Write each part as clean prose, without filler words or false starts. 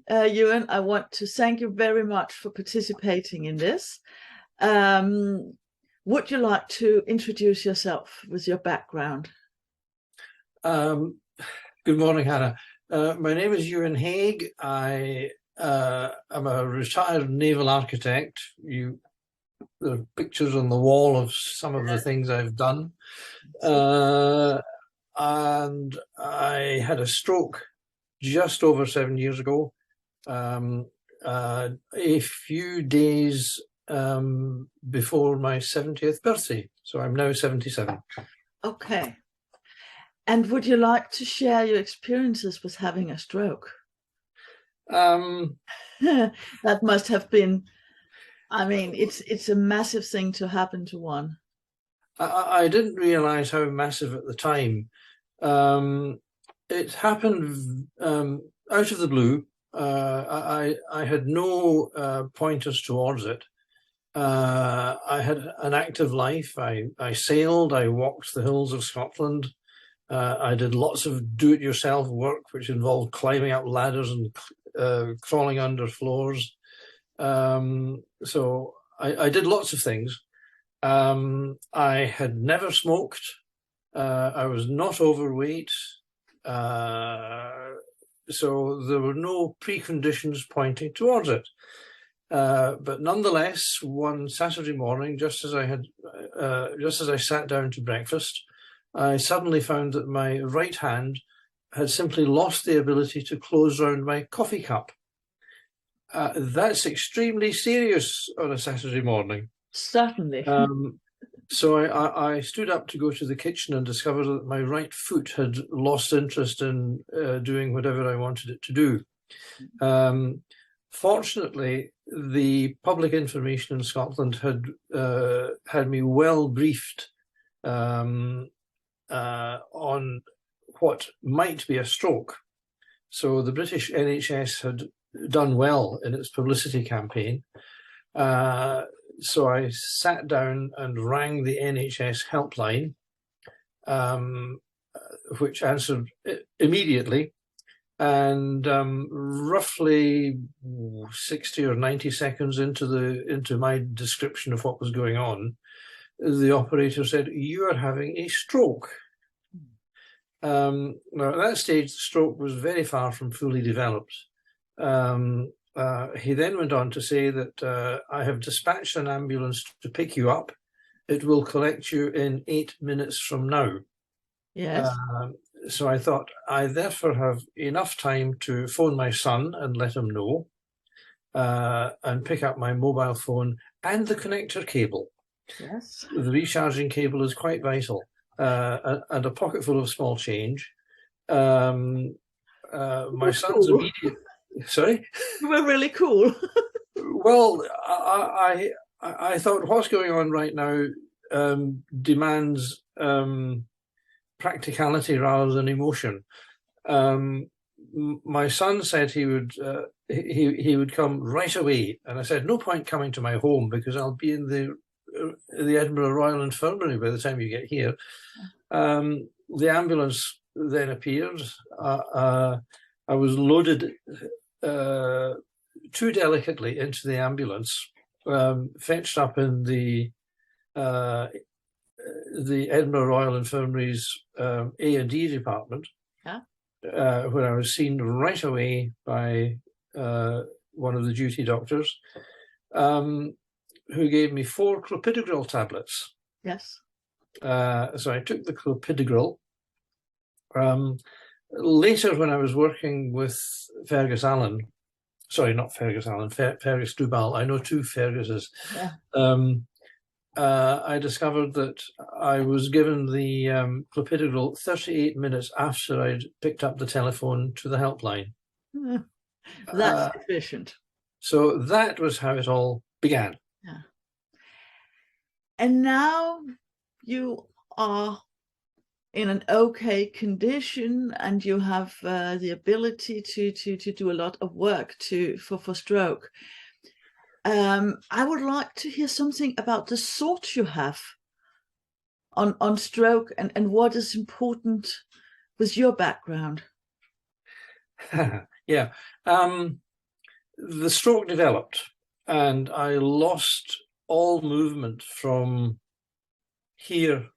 Euan, I want to thank you very much for participating in this. Would you like to introduce yourself with your background? Good morning, Hannah. My name is Euan Haig. I am a retired naval architect. There are pictures on the wall of some of the things I've done. And I had a stroke just over 7 years ago, a few days before my 70th birthday. So I'm now 77. Okay. And would you like to share your experiences with having a stroke? That must have been, I mean, it's a massive thing to happen to one. I didn't realize how massive at the time. It happened out of the blue. I had no pointers towards it. I had an active life. I sailed, I walked the hills of Scotland. I did lots of do-it-yourself work, which involved climbing up ladders and crawling under floors. So I did lots of things. I had never smoked. I was not overweight. So there were no preconditions pointing towards it. But nonetheless, one Saturday morning, just as I sat down to breakfast, I suddenly found that my right hand had simply lost the ability to close round my coffee cup. That's extremely serious on a Saturday morning. Certainly. So I stood up to go to the kitchen and discovered that my right foot had lost interest in doing whatever I wanted it to do. Fortunately, the public information in Scotland had me well briefed on what might be a stroke. So the British NHS had done well in its publicity campaign. So I sat down and rang the NHS helpline, which answered immediately. And roughly 60 or 90 seconds into my description of what was going on, the operator said, "You are having a stroke." Now, at that stage, the stroke was very far from fully developed. He then went on to say that I have dispatched an ambulance to pick you up. It will collect you in 8 minutes from now. Yes. So I thought, I therefore have enough time to phone my son and let him know, and pick up my mobile phone and the connector cable. Yes. The recharging cable is quite vital, and a pocket full of small change. My son's cool. immediate... Sorry? You were really cool. Well, I thought what's going on right now demands practicality rather than emotion. My son said he would come right away, and I said, no point coming to my home because I'll be in the Edinburgh Royal Infirmary by the time you get here. The ambulance then appeared. I was loaded too delicately into the ambulance, fetched up in the Edinburgh Royal Infirmary's A&D department, where I was seen right away by one of the duty doctors, who gave me 4 clopidogrel tablets. Yes. So I took the clopidogrel. Later, when I was working with Fergus Allen, sorry, not Fergus Allen, Fergus Dubal, I know 2 Ferguses. Yeah. I discovered that I was given the clopidogrel 38 minutes after I'd picked up the telephone to the helpline. That's efficient. So that was how it all began. Yeah. And now you are in an okay condition, and you have the ability to do a lot of work for stroke. I would like to hear something about the thoughts you have on stroke and what is important with your background. Yeah. The stroke developed and I lost all movement from here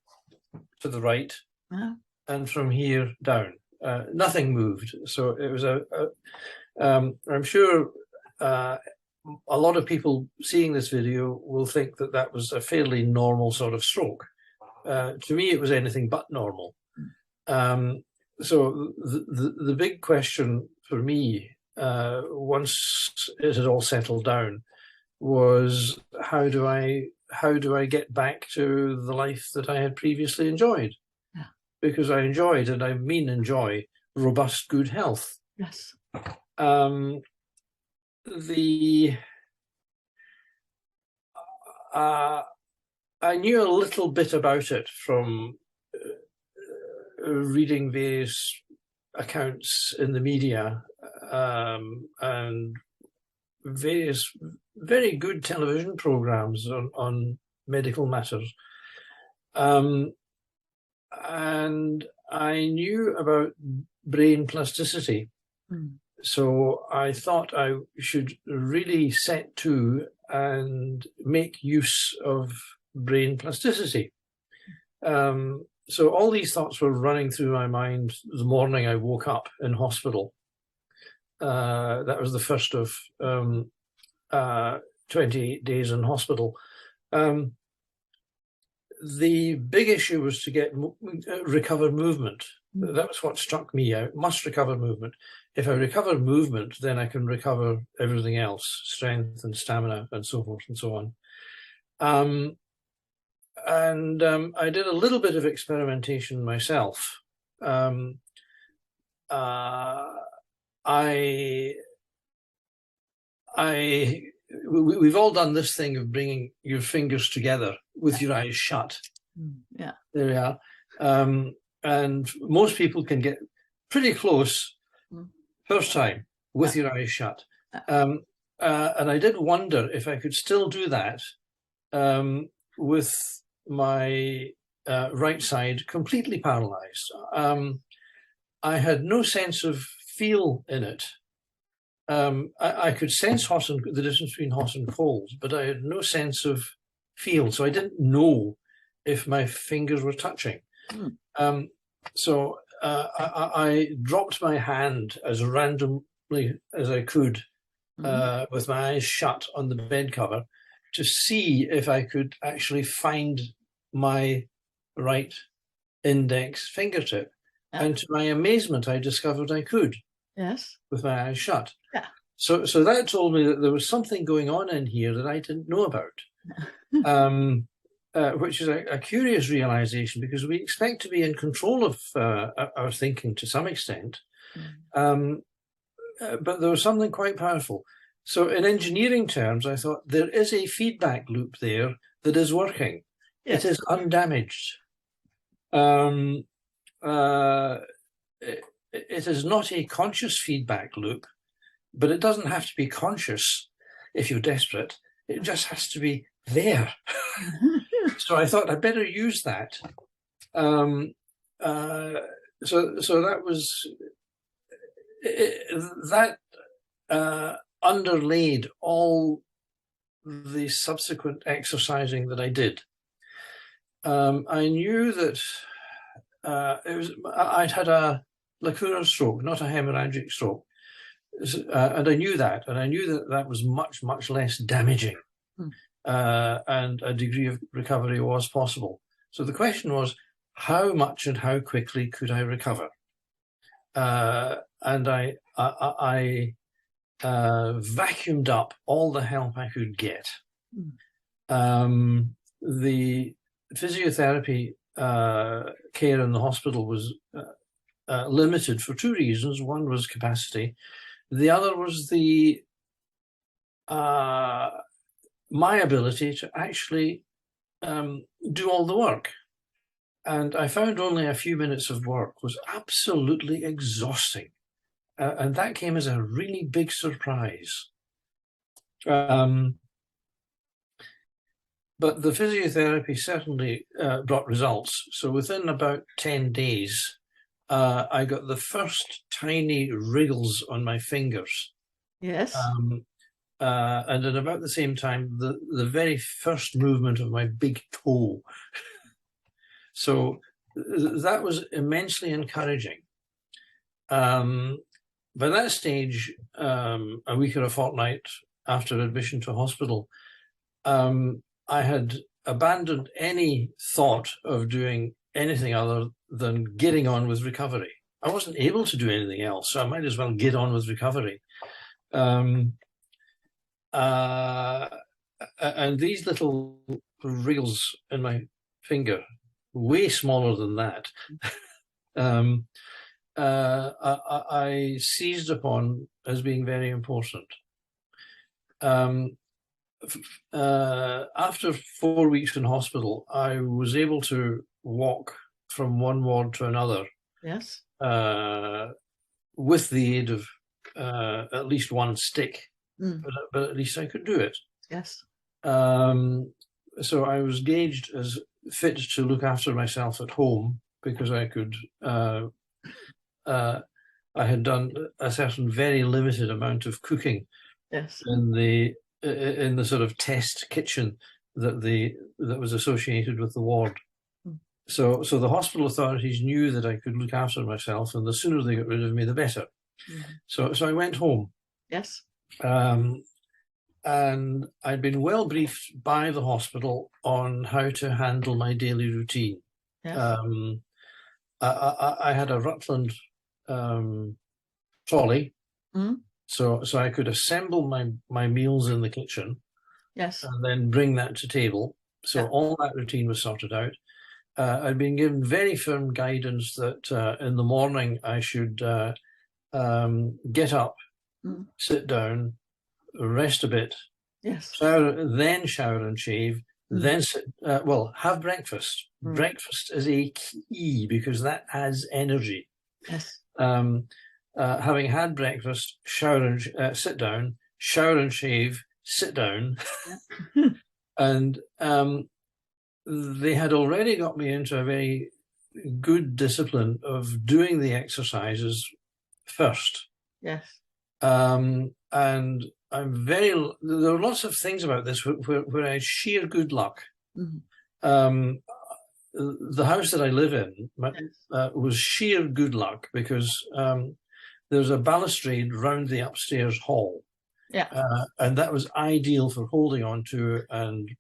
to the right and from here down. Nothing moved. So it was I'm sure a lot of people seeing this video will think that that was a fairly normal sort of stroke. To me, it was anything but normal. So the big question for me, once it had all settled down, was how do I get back to the life that I had previously enjoyed? Yeah. Because I enjoyed, and I mean enjoy, robust, good health. Yes. I knew a little bit about it from reading various accounts in the media and various very good television programs on medical matters. And I knew about brain plasticity. So I thought I should really set to and make use of brain plasticity. So all these thoughts were running through my mind the morning I woke up in hospital. That was the first of 28 days in hospital. The big issue was to get recover movement. That was what struck me out. Must recover movement. If I recover movement, then I can recover everything else, strength and stamina and so forth and so on. I did a little bit of experimentation myself. We've all done this thing of bringing your fingers together with your eyes shut. Yeah. There we are. And most people can get pretty close first time with your eyes shut. And I did wonder if I could still do that with my right side completely paralyzed. I had no sense of feel in it. I could sense the difference between hot and cold, but I had no sense of feel. So I didn't know if my fingers were touching. So I dropped my hand as randomly as I could with my eyes shut on the bed cover to see if I could actually find my right index fingertip. And to my amazement, I discovered I could. Yes. With my eyes shut. Yeah. So that told me that there was something going on in here that I didn't know about. Which is a curious realization, because we expect to be in control of our thinking to some extent. But there was something quite powerful. So in engineering terms, I thought there is a feedback loop there that is working. Yes. It is undamaged. It is not a conscious feedback loop, but it doesn't have to be conscious if you're desperate. It just has to be there. So I thought I'd better use that. So that was that underlaid all the subsequent exercising that I did. I knew that I'd had a Lacuna stroke, not a hemorrhagic stroke. And I knew that, that was much, much less damaging. And a degree of recovery was possible. So the question was, how much and how quickly could I recover? And I vacuumed up all the help I could get. The physiotherapy care in the hospital was limited for two reasons. One was capacity. The other was my ability to actually do all the work. And I found only a few minutes of work was absolutely exhausting. And that came as a really big surprise. But the physiotherapy certainly brought results. So within about 10 days, I got the first tiny wriggles on my fingers. Yes. And at about the same time, the very first movement of my big toe. So that was immensely encouraging. By that stage, a week or a fortnight after admission to hospital, I had abandoned any thought of doing anything other than getting on with recovery. I wasn't able to do anything else, so I might as well get on with recovery. And these little wriggles in my finger, way smaller than that, I seized upon as being very important. After 4 weeks in hospital, I was able to walk from one ward to another. Yes. With the aid of at least one stick, but at least I could do it. Yes. So I was gauged as fit to look after myself at home because I could. I had done a certain very limited amount of cooking. Yes. In the sort of test kitchen that was associated with the ward. So the hospital authorities knew that I could look after myself, and the sooner they got rid of me, the better. So I went home. Yes. And I'd been well briefed by the hospital on how to handle my daily routine. Yes. I had a Rutland trolley, so I could assemble my meals in the kitchen. Yes. And then bring that to table. So all that routine was sorted out. I'd been given very firm guidance that in the morning I should get up, sit down, rest a bit, shower, then shower and shave, then sit, have breakfast. Breakfast is a key because that adds energy. Yes. Having had breakfast, shower and sit down, shower and shave, sit down, and they had already got me into a very good discipline of doing the exercises first. Yes. And there are lots of things about this where I had sheer good luck. The house that I live in was sheer good luck because there's a balustrade round the upstairs hall. And that was ideal for holding on to and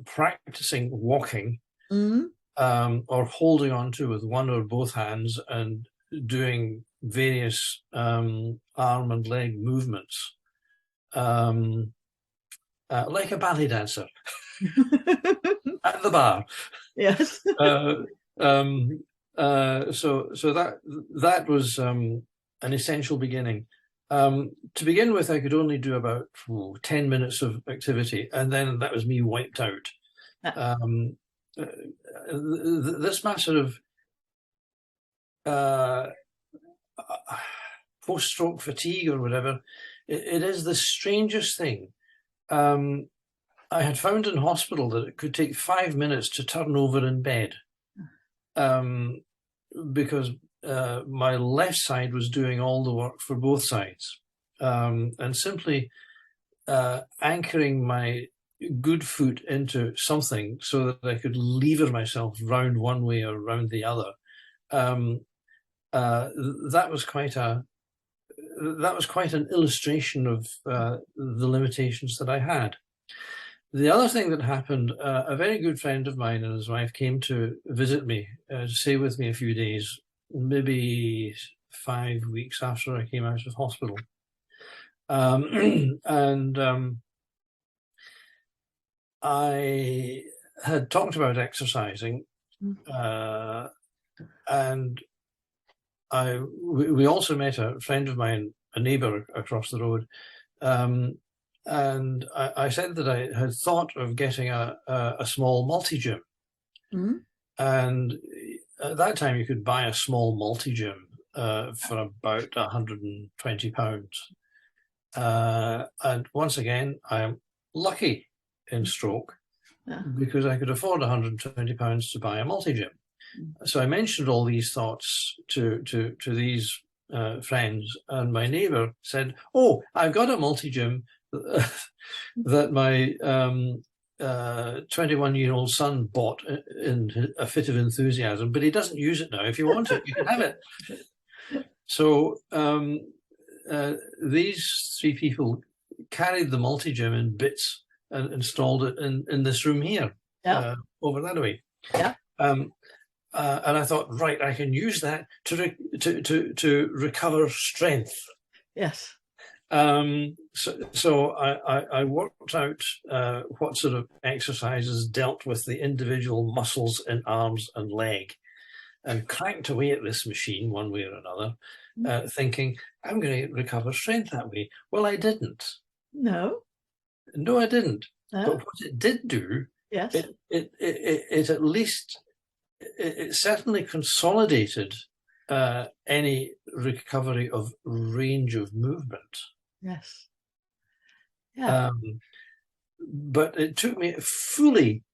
practicing walking or holding on to with one or both hands and doing various arm and leg movements like a ballet dancer at the bar. Yes. So that was an essential beginning. To begin with, I could only do about 10 minutes of activity, and then that was me wiped out. This matter of post-stroke fatigue or whatever, it is the strangest thing. I had found in hospital that it could take 5 minutes to turn over in bed because my left side was doing all the work for both sides. And simply anchoring my good foot into something so that I could lever myself round one way or round the other. That was quite an illustration of the limitations that I had. The other thing that happened, a very good friend of mine and his wife came to visit me, to stay with me a few days, maybe 5 weeks after I came out of hospital. I had talked about exercising, and we also met a friend of mine, a neighbour across the road, and I said that I had thought of getting a small multi-gym. And at that time you could buy a small multi-gym for about £120. And once again, I am lucky in stroke because I could afford £120 to buy a multi-gym. So I mentioned all these thoughts to these friends, and my neighbour said, "Oh, I've got a multi-gym that my 21-year-old son bought in a fit of enthusiasm, but he doesn't use it now. If you want it, you can have it." So these three people carried the multi-gym in bits and installed it in this room here, over that way. Yeah. And I thought, right, I can use that to recover strength. Yes. So I worked out what sort of exercises dealt with the individual muscles in arms and leg, and cranked away at this machine one way or another, thinking, I'm going to recover strength that way. Well, I didn't. No, I didn't. no. But what it did do, yes, it at least, it certainly consolidated any recovery of range of movement. Yes. Yeah. But it took me fully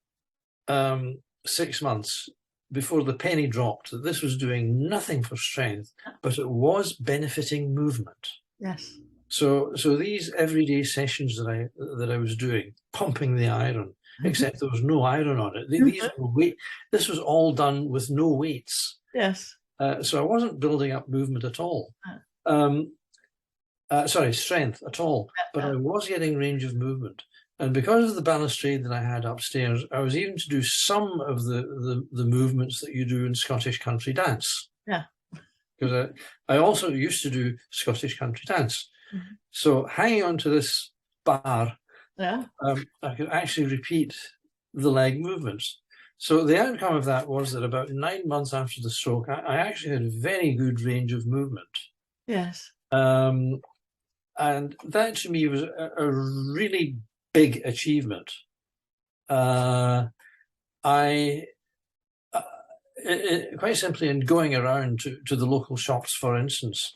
6 months before the penny dropped that this was doing nothing for strength, but it was benefiting movement. Yes. So these everyday sessions that I was doing, pumping the iron, except there was no iron on it. These were this was all done with no weights. Yes. So I wasn't building up movement at all. Sorry, strength at all. But I was getting range of movement. And because of the balustrade that I had upstairs, I was even to do some of the movements that you do in Scottish country dance. Yeah. Because I also used to do Scottish country dance. Mm-hmm. So hanging onto this bar, I could actually repeat the leg movements. So the outcome of that was that about 9 months after the stroke, I actually had very good range of movement. Yes. And that to me was a really big achievement. Quite simply, in going around to the local shops, for instance,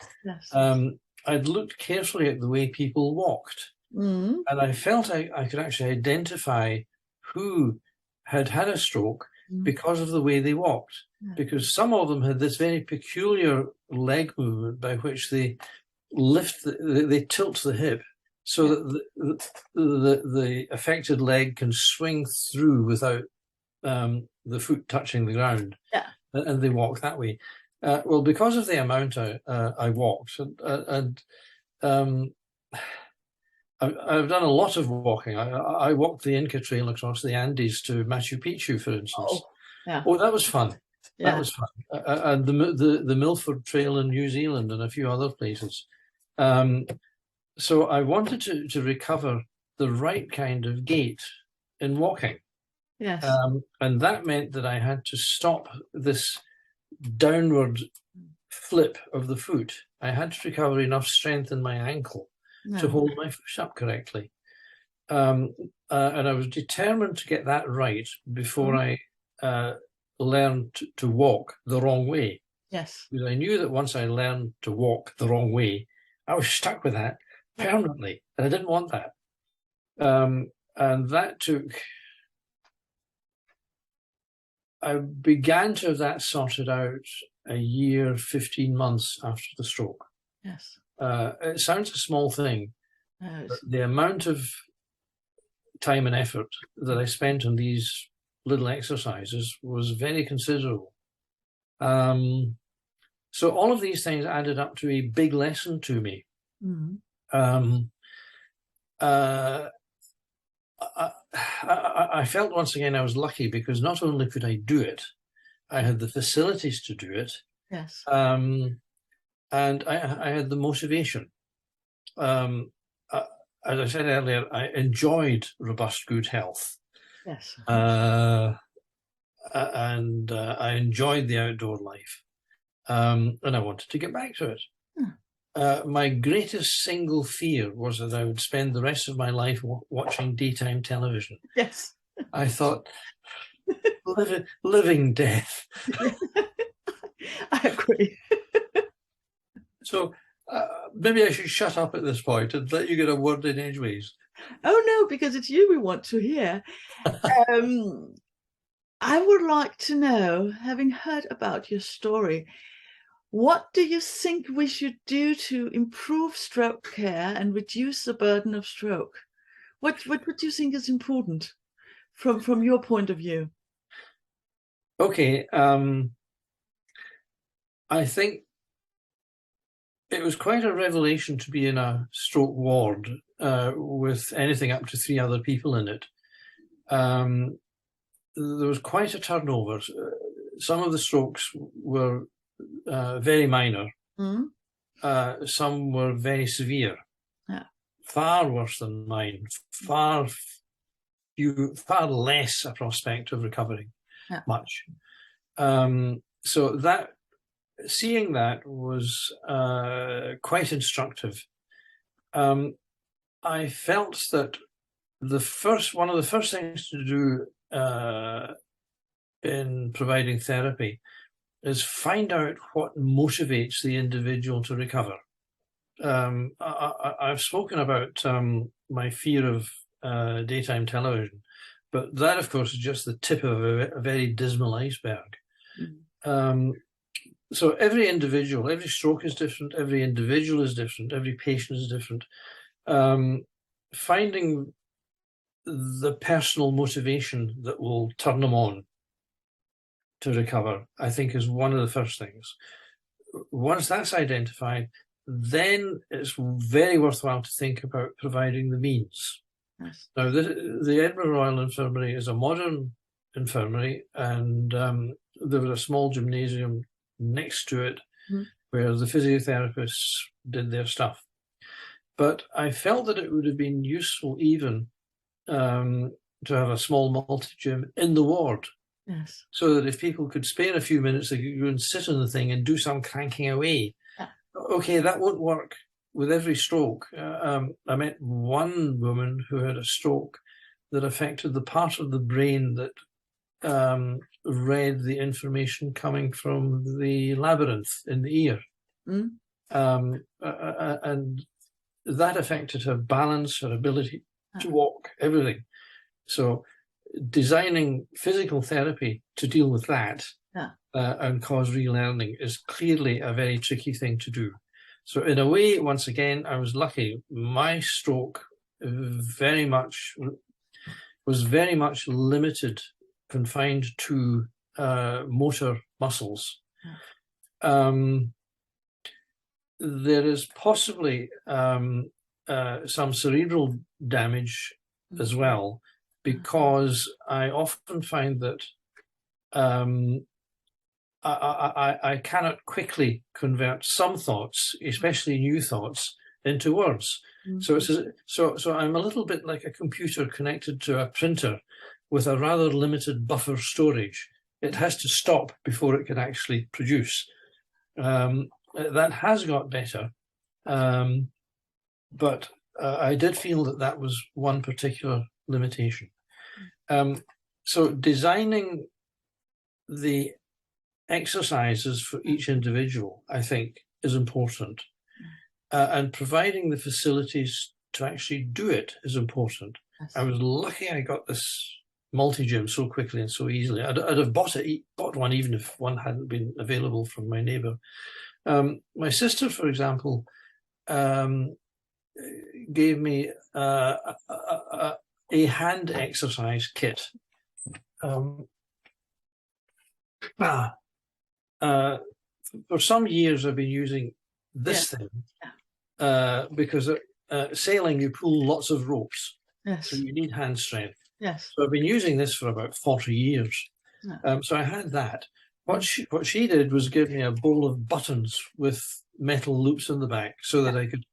I'd looked carefully at the way people walked, and I felt I could actually identify who had had a stroke because of the way they walked, because some of them had this very peculiar leg movement by which they they tilt the hip so that the affected leg can swing through without the foot touching the ground, and they walk that way. Well, because of the amount I walked, and I've done a lot of walking. I walked the Inca Trail across the Andes to Machu Picchu, for instance. Oh, that was fun. Yeah. That was fun. And the Milford Trail in New Zealand and a few other places. So I wanted to recover the right kind of gait in walking. Yes. And that meant that I had to stop this downward flip of the foot. I had to recover enough strength in my ankle to hold my foot up correctly. And I was determined to get that right before I learned to walk the wrong way. Yes. Because I knew that once I learned to walk the wrong way, I was stuck with that permanently, and I didn't want that. And that took... I began to have that sorted out a year, 15 months after the stroke. Yes. It sounds a small thing, but the amount of time and effort that I spent on these little exercises was very considerable. So all of these things added up to a big lesson to me. I felt once again I was lucky because not only could I do it, I had the facilities to do it. Yes. And I had the motivation. As I said earlier, I enjoyed robust, good health. Yes. And I enjoyed the outdoor life. And I wanted to get back to it. My greatest single fear was that I would spend the rest of my life watching daytime television. Yes. I thought, living death. I agree. So maybe I should shut up at this point and let you get a word in edgeways. Oh, no, because it's you we want to hear. I would like to know, having heard about your story, what do you think we should do to improve stroke care and reduce the burden of stroke? What do you think is important from your point of view? Okay, I think it was quite a revelation to be in a stroke ward with anything up to 3 other people in it. There was quite a turnover. Some of the strokes were very minor. Mm? Some were very severe. Yeah. Far worse than mine. Far less a prospect of recovering. Yeah. Much. So that seeing that was quite instructive. I felt that one of the first things to do in providing therapy is find out what motivates the individual to recover. I've spoken about my fear of daytime television, but that, of course, is just the tip of a very dismal iceberg. Mm. So every individual, every stroke is different, every individual is different, every patient is different. Finding the personal motivation that will turn them on to recover, I think, is one of the first things. Once that's identified, then it's very worthwhile to think about providing the means. Yes. Now, the Edinburgh Royal Infirmary is a modern infirmary, and there was a small gymnasium next to it where the physiotherapists did their stuff. But I felt that it would have been useful even to have a small multi-gym in the ward. Yes. So that if people could spare a few minutes, they could go and sit on the thing and do some cranking away. Yeah. Okay, that won't work with every stroke. I met one woman who had a stroke that affected the part of the brain that read the information coming from the labyrinth in the ear. Mm. And that affected her balance, her ability to walk, everything. So designing physical therapy to deal with that and cause relearning is clearly a very tricky thing to do. So in a way, once again, I was lucky. My stroke was very much limited, confined to motor muscles. There is possibly some cerebral damage as well, because I often find that I cannot quickly convert some thoughts, especially new thoughts, into words. Mm-hmm. So I'm a little bit like a computer connected to a printer with a rather limited buffer storage. It has to stop before it can actually produce. That has got better, but I did feel that was one particular limitation. So designing the exercises for each individual, I think, is important. And providing the facilities to actually do it is important. I was lucky I got this multi-gym so quickly and so easily. I'd have bought one even if one hadn't been available from my neighbour. My sister, for example, gave me a hand exercise kit. For some years, I've been using this thing because sailing, you pull lots of ropes, so you need hand strength. Yes. So I've been using this for about 40 years. So I had that. What she did was give me a bowl of buttons with metal loops in the back so that I could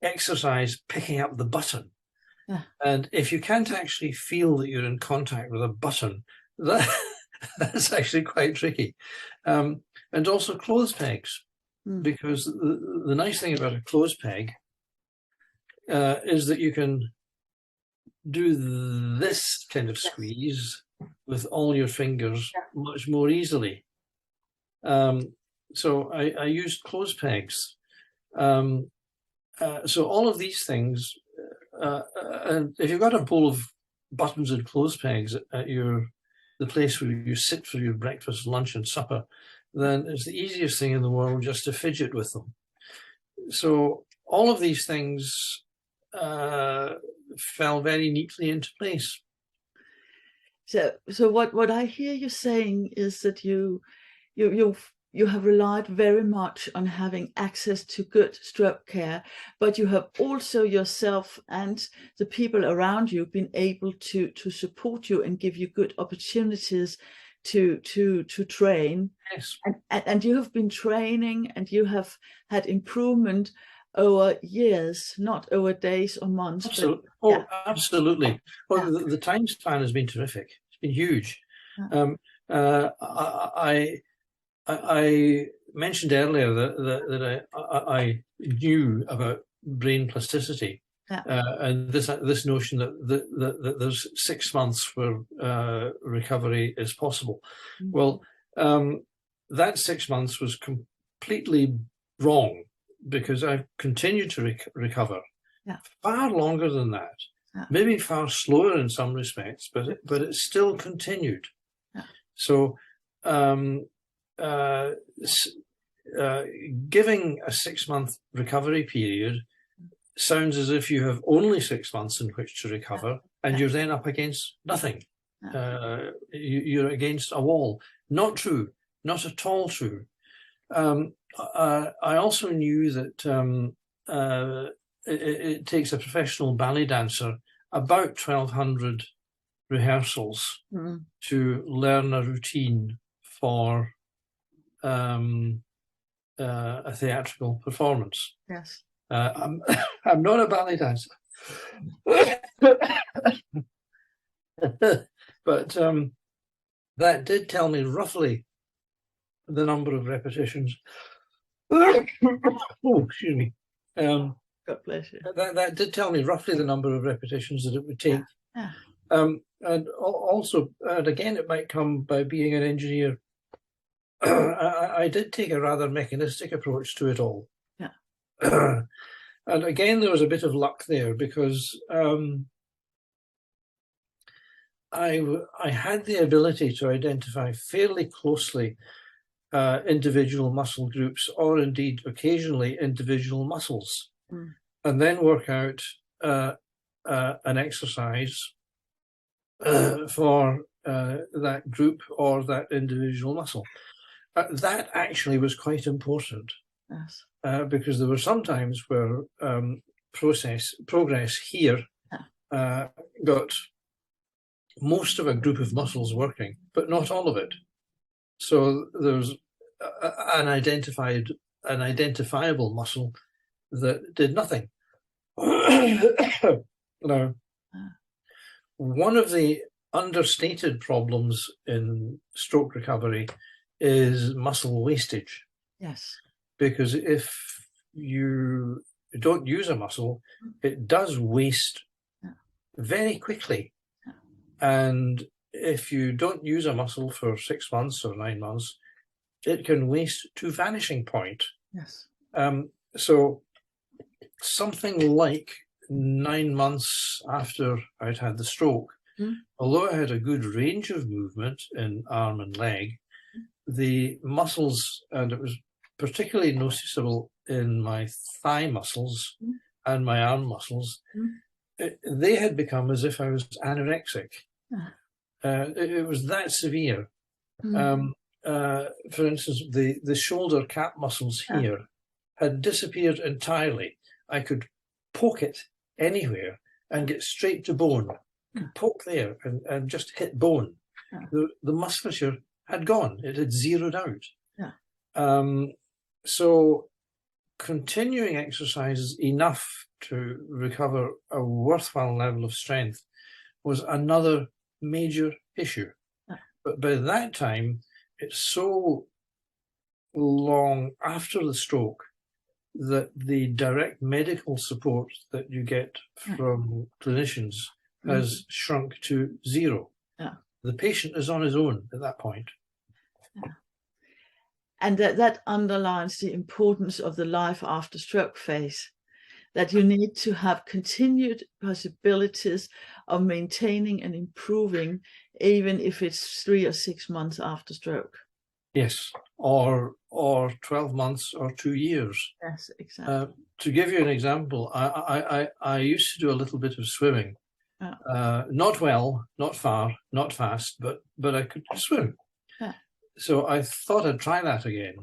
exercise picking up the button. And if you can't actually feel that you're in contact with a button, that's actually quite tricky. And also clothes pegs, because the nice thing about a clothes peg is that you can do this kind of squeeze with all your fingers much more easily. So I used clothes pegs. So all of these things, and if you've got a bowl of buttons and clothes pegs at your the place where you sit for your breakfast, lunch and supper, then it's the easiest thing in the world just to fidget with them. So all of these things fell very neatly into place. So what I hear you saying is that you have relied very much on having access to good stroke care, but you have also yourself and the people around you been able to support you and give you good opportunities to train. Yes. And you have been training and you have had improvement over years, not over days or months. Absolutely. But, yeah. Absolutely. Well, Yeah. the time span has been terrific. It's been huge. Yeah. I mentioned earlier that I knew about brain plasticity, Yeah. and this notion that there's 6 months where recovery is possible. Mm-hmm. Well, that 6 months was completely wrong, because I've continued to recover far longer than that, maybe far slower in some respects, but it still continued. So giving a 6-month recovery period sounds as if you have only 6 months in which to recover, and you're then up against nothing. You're against a wall. Not true. Not at all true. I also knew that it takes a professional ballet dancer about 1,200 rehearsals to learn a routine for a theatrical performance. Yes. I'm not a ballet dancer, but that did tell me roughly the number of repetitions. Oh, excuse me. God bless you. That did tell me roughly the number of repetitions that it would take. Yeah. And also, and again, it might come by being an engineer. I did take a rather mechanistic approach to it all. Yeah. And again, there was a bit of luck there, because I had the ability to identify fairly closely individual muscle groups, or indeed occasionally individual muscles, and then work out an exercise for that group or that individual muscle. That actually was quite important. Yes. Because there were some times where progress here got most of a group of muscles working, but not all of it. So there's an identifiable muscle that did nothing. Now, one of the understated problems in stroke recovery is muscle wastage. Yes. Because if you don't use a muscle, it does waste very quickly. And if you don't use a muscle for 6 months or 9 months, it can waste to vanishing point. Yes. So something like 9 months after I'd had the stroke, although I had a good range of movement in arm and leg, the muscles, and it was particularly noticeable in my thigh muscles and my arm muscles, they had become as if I was anorexic. It was that severe. For instance, the shoulder cap muscles here had disappeared entirely. I could poke it anywhere and get straight to bone. Poke there and just hit bone. The musculature had gone. It had zeroed out. So continuing exercises enough to recover a worthwhile level of strength was another major issue. But by that time, it's so long after the stroke that the direct medical support that you get from clinicians has shrunk to zero. The patient is on his own at that point. And that underlines the importance of the life after stroke phase, that you need to have continued possibilities of maintaining and improving, even if it's 3 or 6 months after stroke. Yes, or 12 months or 2 years. Yes, exactly. To give you an example, I used to do a little bit of swimming. Yeah. Not well, not far, not fast, but I could swim. Yeah. So I thought I'd try that again.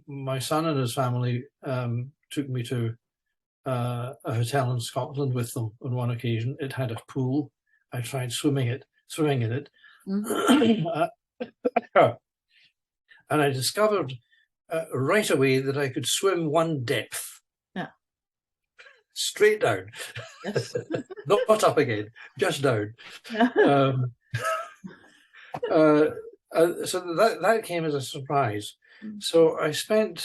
My son and his family took me to a hotel in Scotland with them on one occasion. It had a pool. I tried swimming in it. Mm-hmm. And I discovered right away that I could swim one depth. Yeah. Straight down. Yes. Not up again, just down. Yeah. So that came as a surprise. So I spent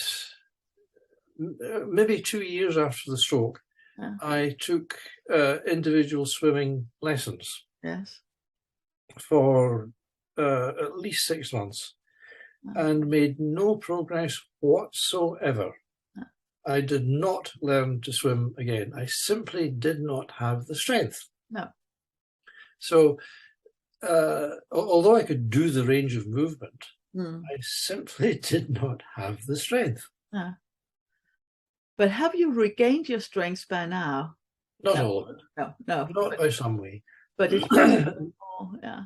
maybe 2 years after the stroke. Yeah. I took individual swimming lessons. Yes. For at least 6 months, and made no progress whatsoever. I did not learn to swim again. I simply did not have the strength. No. So, although I could do the range of movement, I simply did not have the strength. No. But have you regained your strength by now? Not all of it. No. Not by some way. But it's possible. Yeah.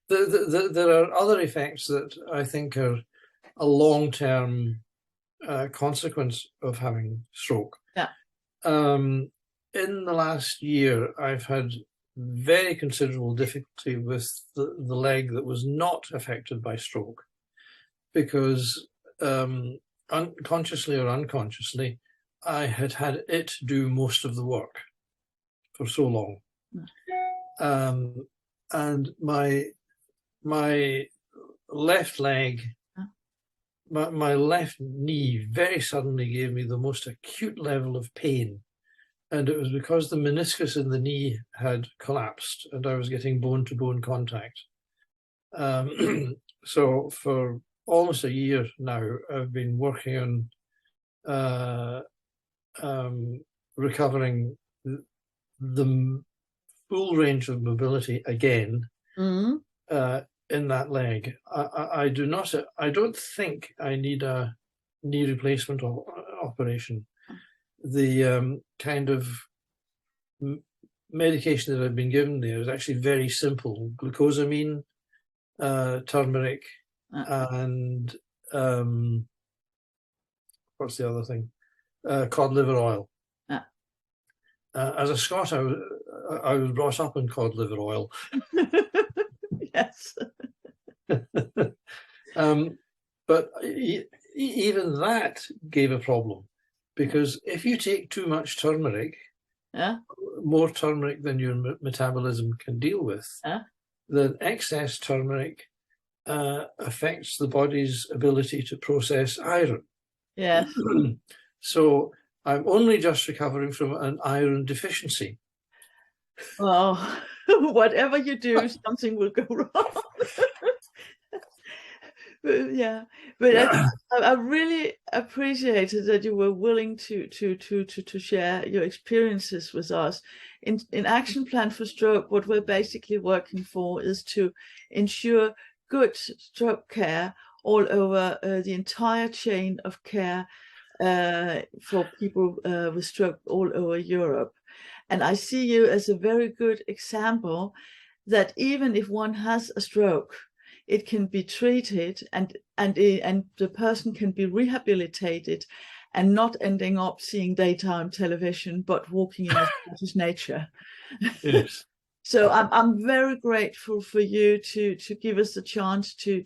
There are other effects that I think are a long-term consequence of having stroke. Yeah. In the last year, I've had very considerable difficulty with the leg that was not affected by stroke, because consciously or unconsciously, I had it do most of the work for so long. And my left leg, my left knee very suddenly gave me the most acute level of pain. And it was because the meniscus in the knee had collapsed and I was getting bone-to-bone contact. So for almost a year now, I've been working on recovering the full range of mobility again. In that leg. I don't think I need a knee replacement operation. The kind of medication that I've been given there is actually very simple: glucosamine, turmeric, and what's the other thing? Cod liver oil. As a Scot, I was brought up on cod liver oil. Yes. But even that gave a problem, because if you take too much turmeric, more turmeric than your metabolism can deal with, then excess turmeric affects the body's ability to process iron. Yes. So I'm only just recovering from an iron deficiency. Well, whatever you do, something will go wrong. Yeah, but I really appreciated that you were willing to share your experiences with us. In Action Plan for Stroke, what we're basically working for is to ensure good stroke care all over the entire chain of care for people with stroke all over Europe. And I see you as a very good example that even if one has a stroke, it can be treated and the person can be rehabilitated and not ending up seeing daytime television, but walking in the Scottish nature. Yes. So I'm very grateful for you to give us the chance to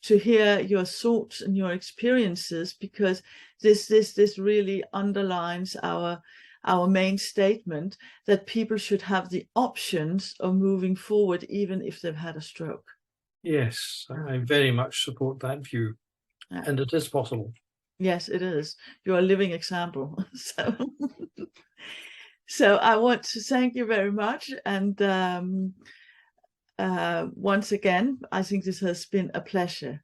hear your thoughts and your experiences, because this really underlines our main statement that people should have the options of moving forward even if they've had a stroke. Yes, I very much support that view, and it is possible. Yes, it is. You're a living example. So I want to thank you very much, and once again, I think this has been a pleasure.